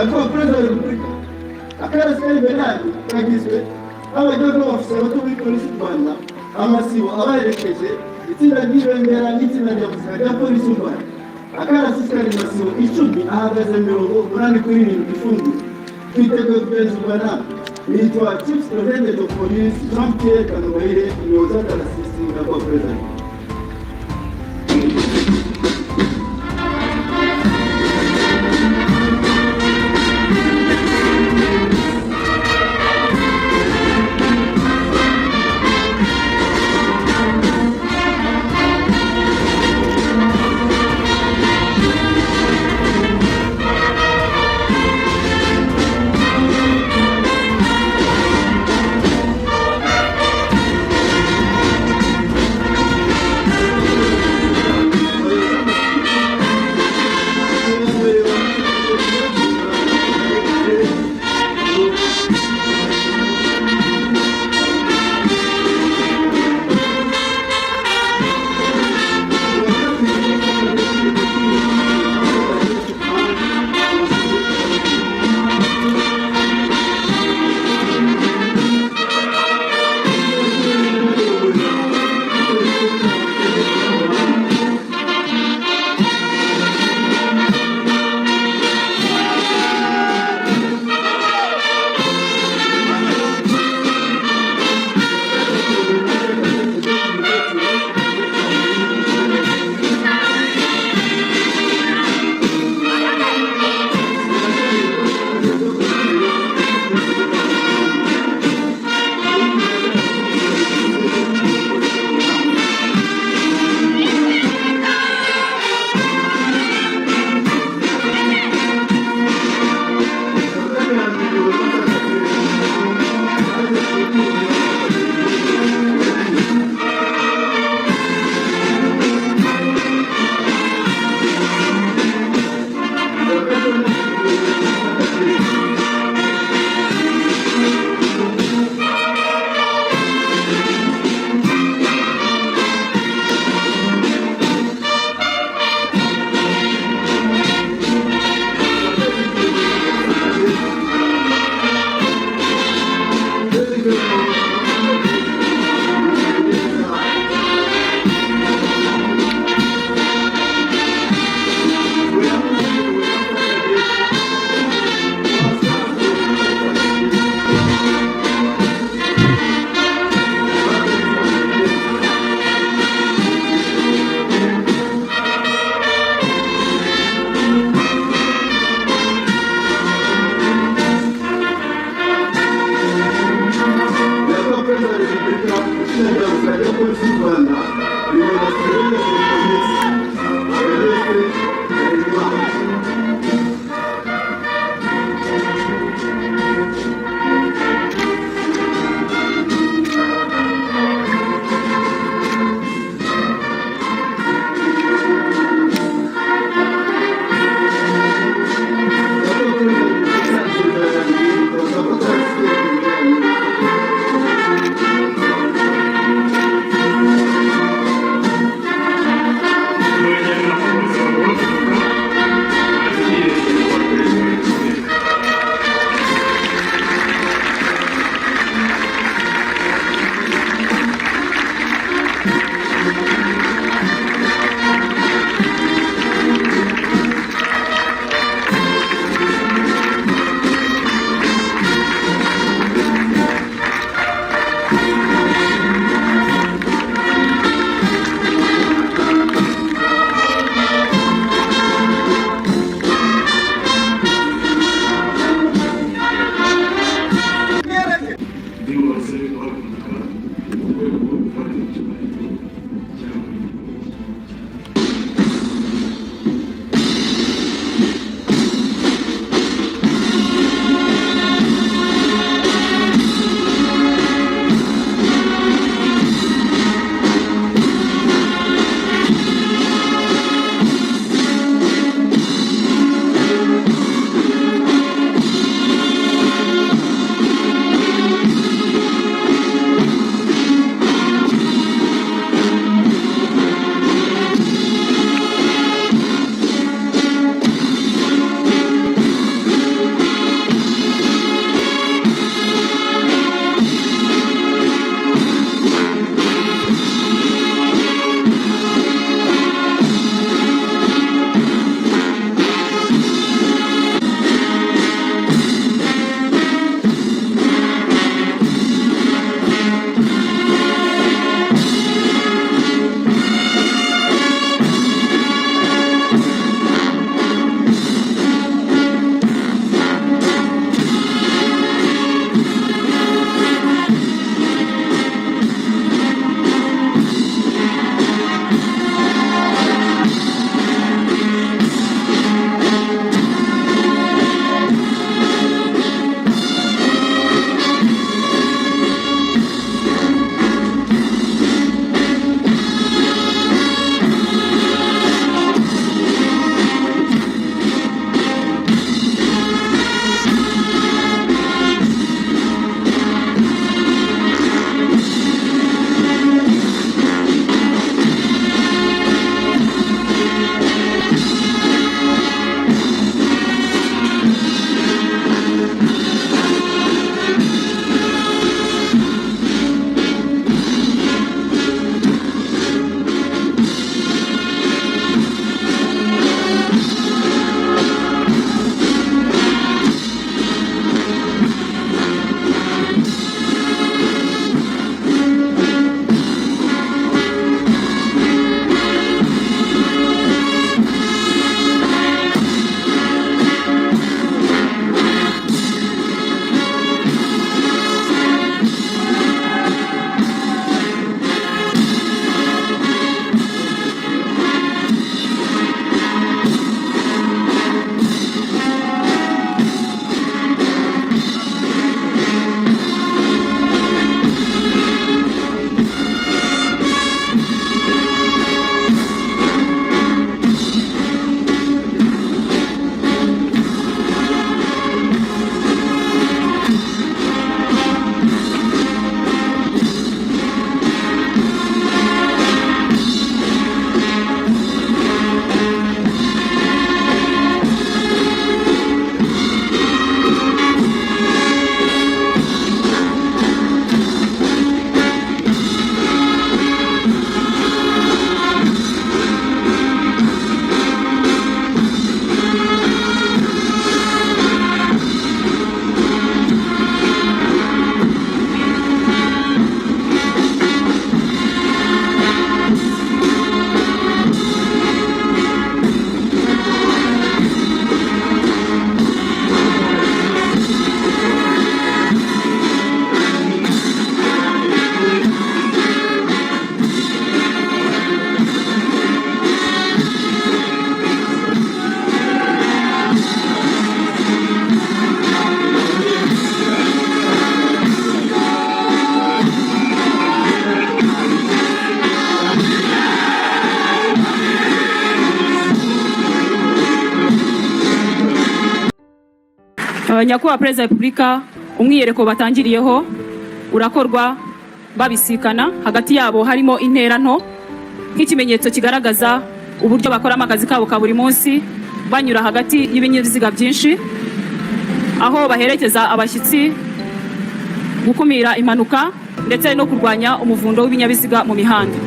nyakubahwa perezida wa repubulika akarere ka liberali kagizwe n'abajyaga bafite abato muri polisi y'u rwanda, amasibo abaherekeje, itsinda ry'ibendera n'itsinda rya muzika rya polisi y'u rwanda. Akarasi kari masibo 10 ahagaze 87 ifunguye, twiteguye kugenzurwa na nitwa Chief Superintendent of Police Jean Pierre Kanubahire, umuyobozi w'akarasisi nyakubahwa perezida. Nyakubahwa Perezida wa Repubulika, umwiyereko batangiriyeho urakorwa babisikana, hagati yabo harimo intera nto nk'ikimenyetso kigaragaza uburyo bakoramo akazi kabo ka buri munsi, banyura hagati y'ibinyabiziga byinshi, aho baherekeza abashyitsi, gukumira impanuka ndetse no kurwanya umuvundo w'ibinyabiziga mu mihanda.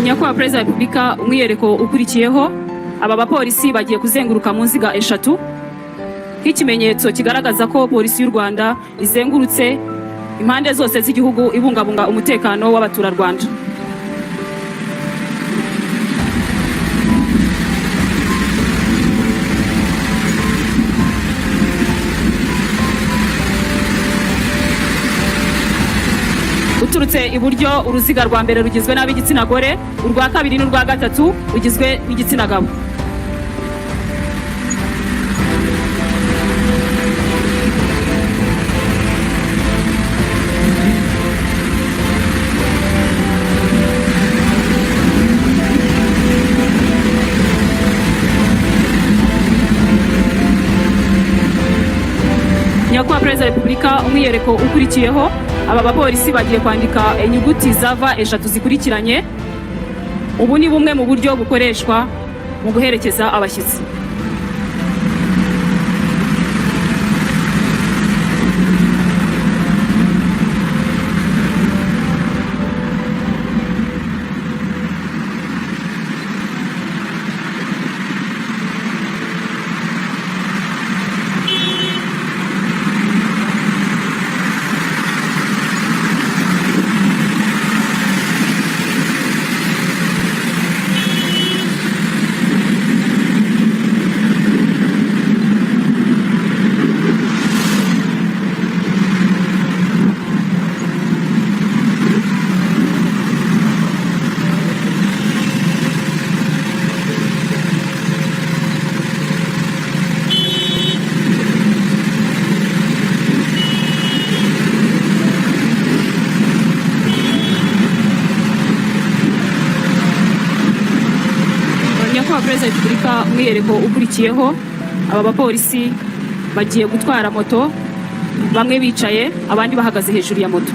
Nyakubahwa Perezida wa Repubulika, umwiyereko ukurikiyeho aba bapolisi bagiye kuzenguruka mu nziga eshatu nk'ikimenyetso kigaragaza ko polisi y'u Rwanda izengurutse impande zose z'igihugu ibungabunga umutekano w'abaturarwanda. Uturutse iburyo, uruziga rwa mbere rugizwe n'ab'igitsina gore, urwa kabiri n'urwa gatatu rugizwe n'igitsina gabo. Nyakubahwa Perezida wa Repubulika, umwiyereko ukurikiyeho aba bapolisi bagiye kwandika inyuguti za V eshatu zikurikiranye. Ubu ni bumwe mu buryo bukoreshwa mu guherekeza abashyitsi. Perezida wa Repubulika, umwiyereko ukurikiyeho aba bapolisi bagiye gutwara moto, bamwe bicaye abandi bahagaze hejuru ya moto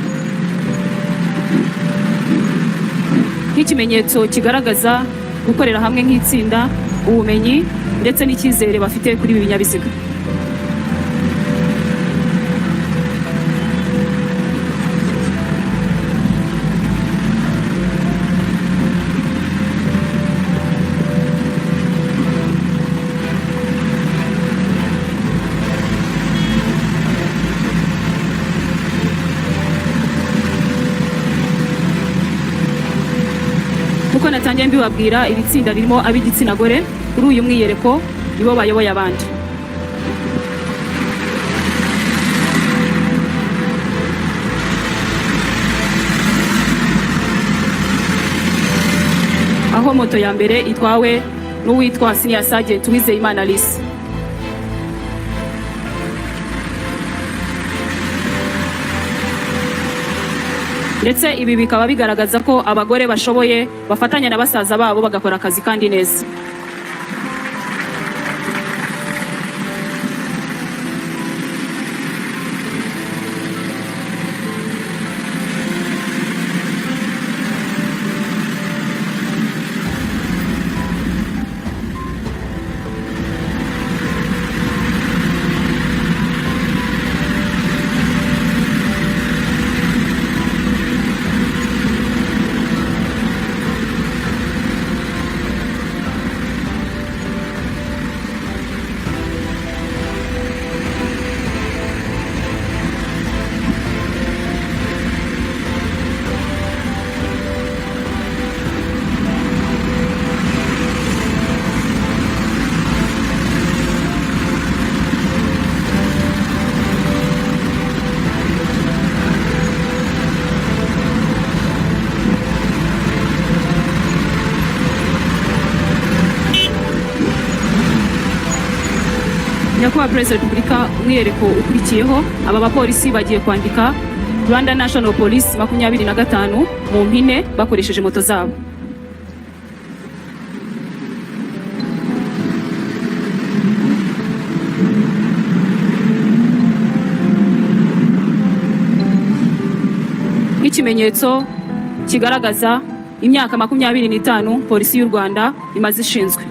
nk'ikimenyetso kigaragaza gukorera hamwe nk'itsinda, ubumenyi ndetse n'icyizere bafite kuri ibi binyabiziga. Uko natangiye mbibabwira, iri tsinda ririmo ab'igitsina gore, kuri uyu mwiyereko nibo bayoboye abandi. Aho moto ya mbere itwawe n'uwitwa Senior Sergeant Uwizeyimana Alice. Ndetse ibi bikaba bigaragaza ko abagore bashoboye bafatanya na basaza babo bagakora akazi kandi neza. Nyakubahwa Perezida wa Repubulika, umwiyereko ukurikiyeho aba bapolisi bagiye kwandika Rwanda National Police 25 mu mpine bakoresheje moto zabo. Nk'ikimenyetso kigaragaza imyaka 25 polisi y'u Rwanda imaze ishinzwe.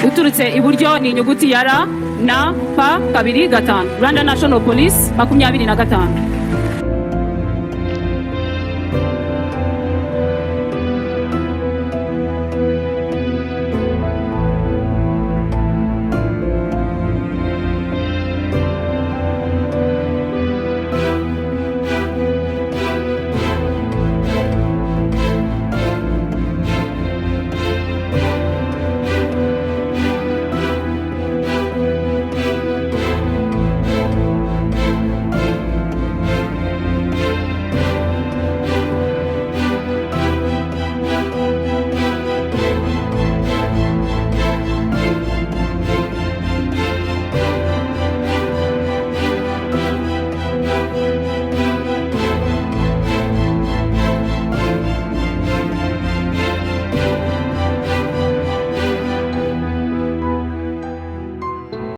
Uturutse iburyo ni inyuguti ya R na P 2 5 Rwanda National Police 25.